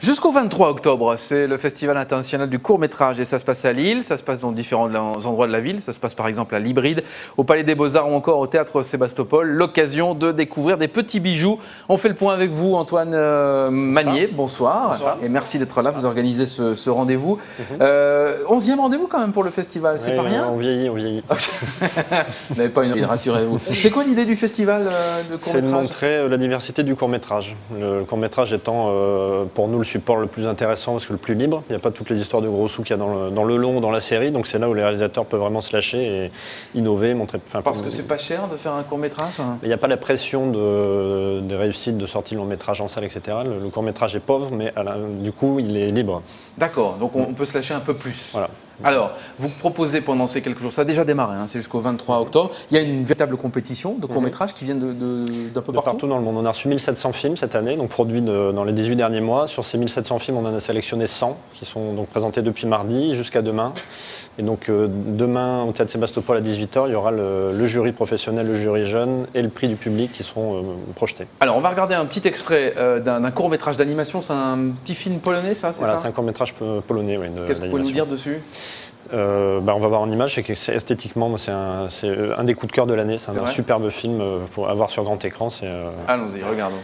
Jusqu'au 23 octobre, c'est le Festival international du court-métrage et ça se passe à Lille, ça se passe dans différents endroits de la ville, ça se passe par exemple à l'Hybride, au Palais des Beaux-Arts ou encore au Théâtre Sébastopol. L'occasion de découvrir des petits bijoux. On fait le point avec vous, Antoine Magnier, bonsoir. Bonsoir. Et merci d'être là, vous organisez ce rendez-vous. 11e rendez-vous quand même pour le festival, c'est pas rien? On vieillit, on vieillit. Vous n'avez pas une idée, rassurez-vous. C'est quoi l'idée du festival de court-métrage? C'est de montrer la diversité du court-métrage. Le court-métrage étant pour nous le support le plus intéressant parce que le plus libre. Il n'y a pas toutes les histoires de gros sous qu'il y a dans le long, dans la série. Donc c'est là où les réalisateurs peuvent vraiment se lâcher et innover, montrer. Parce que c'est pas cher de faire un court-métrage? Il n'y a pas la pression des réussites de sortie de long-métrage en salle, etc. Le court-métrage est pauvre, mais du coup il est libre. D'accord, donc on peut se lâcher un peu plus. Voilà. Alors, vous proposez pendant ces quelques jours, ça a déjà démarré, hein, c'est jusqu'au 23 octobre, il y a une véritable compétition de courts-métrages qui viennent d'un peu Partout dans le monde. On a reçu 1700 films cette année, donc produits dans les 18 derniers mois. Sur ces 1700 films, on en a sélectionné 100 qui sont donc présentés depuis mardi jusqu'à demain. Et donc demain, au Théâtre Sébastopol à 18h, il y aura le jury professionnel, le jury jeune et le prix du public qui seront projetés. Alors, on va regarder un petit extrait d'un court-métrage d'animation. C'est un petit film polonais, ça, c'est Voilà, ça? c'est un court-métrage polonais. Oui, Qu'est-ce que vous pouvez nous dire dessus? On va voir en image, c'est esthétiquement, c'est un des coups de cœur de l'année. C'est un superbe film, faut avoir sur grand écran. Allons-y, regardons.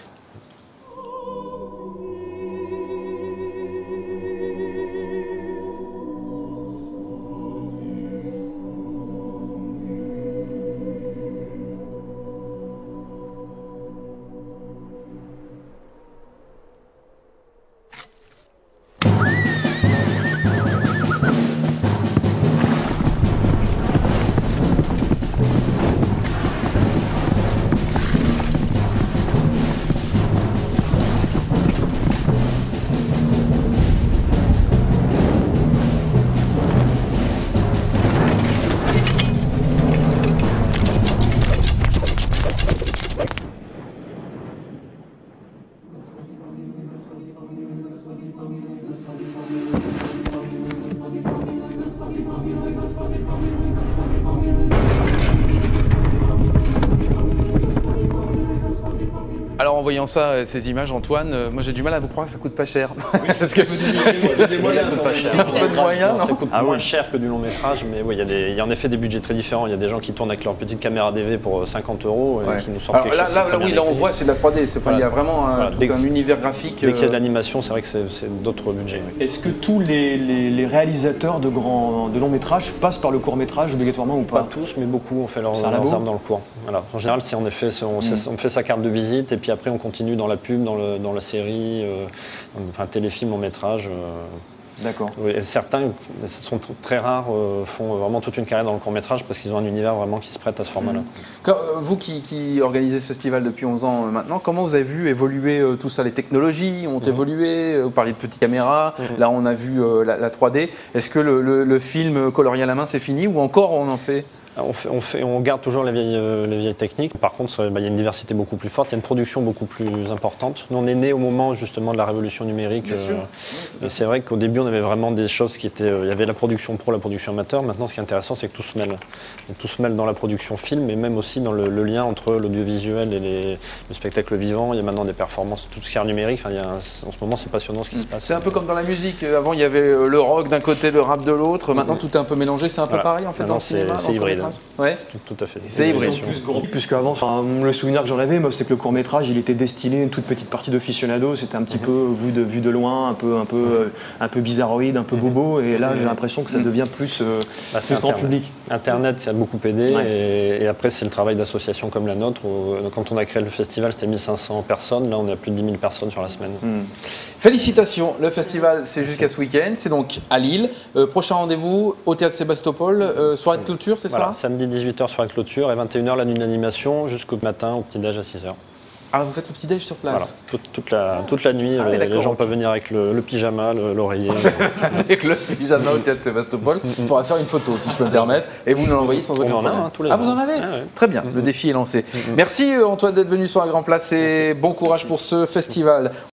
Alors en voyant ça, ces images, Antoine, moi j'ai du mal à vous croire que ça coûte pas cher. C'est ce que vous dites. Des moyens, ça coûte pas cher. Un peu de moyens, non? Ça coûte moins cher que du long métrage, mais oui, il y a en effet des budgets très différents. Il y a des gens qui tournent avec leur petite caméra DV pour 50 € et qui nous sortent quelque chose. Là, on voit, c'est de la 3D. Il y a vraiment tout un univers graphique. Dès qu'il y a de l'animation, c'est vrai que c'est d'autres budgets. Oui. Est-ce que tous les réalisateurs de long métrage passent par le court métrage obligatoirement ou pas? Pas tous, mais beaucoup ont fait leurs armes dans le court. Voilà. En général, on fait sa carte de visite et puis après on continue dans la pub, dans la série, téléfilm, long métrage. D'accord. Et certains, sont très rares, font vraiment toute une carrière dans le court-métrage parce qu'ils ont un univers vraiment qui se prête à ce format-là. Vous qui organisez ce festival depuis 11 ans maintenant, comment vous avez vu évoluer tout ça? Les technologies ont évolué, vous parliez de petites caméras, là on a vu la 3D. Est-ce que le film colorié à la main c'est fini ou encore on en fait? On garde toujours les vieilles techniques. Par contre, il y a une diversité beaucoup plus forte, il y a une production beaucoup plus importante. Nous, on est né au moment justement de la révolution numérique. Et c'est vrai qu'au début, on avait vraiment des choses qui étaient... il y avait la production pro, la production amateur. Maintenant, ce qui est intéressant, c'est que tout se mêle. Et tout se mêle dans la production film, et même aussi dans le lien entre l'audiovisuel et le spectacle vivant. Il y a maintenant des performances, tout ce qui est numérique. En ce moment, c'est passionnant ce qui se passe. C'est un peu comme dans la musique. Avant, il y avait le rock d'un côté, le rap de l'autre. Maintenant, tout est un peu mélangé. C'est un peu pareil en fait dans le cinéma. C'est hybride. Ouais. Tout à fait. C'est hybride. Puisque avant, le souvenir que j'en avais, c'est que le court métrage, il était destiné à une toute petite partie d'aficionados. C'était un petit peu vu de loin, un peu bizarroïde, un peu bobo. Et là, j'ai l'impression que ça devient plus grand public. Internet, ça a beaucoup aidé. Et après, c'est le travail d'associations comme la nôtre. Quand on a créé le festival, c'était 1500 personnes. Là, on est à plus de 10 000 personnes sur la semaine. Félicitations. Le festival, c'est jusqu'à ce week-end. C'est donc à Lille. Prochain rendez-vous au Théâtre Sébastopol. Soirée de clôture, c'est ça? Samedi 18h sur la clôture et 21h la nuit d'animation jusqu'au matin au petit-déj à 6h. Ah, vous faites le petit-déj sur place? Voilà, toute la nuit, les gens peuvent venir avec le pyjama, l'oreiller. Avec le pyjama au Théâtre Sébastopol. Il faudra faire une photo, si je peux me permettre, et vous nous l'envoyez sans aucun problème. tous les vous en avez? Très bien, le défi est lancé. Merci Antoine d'être venu sur la Grand Place et bon courage pour ce festival.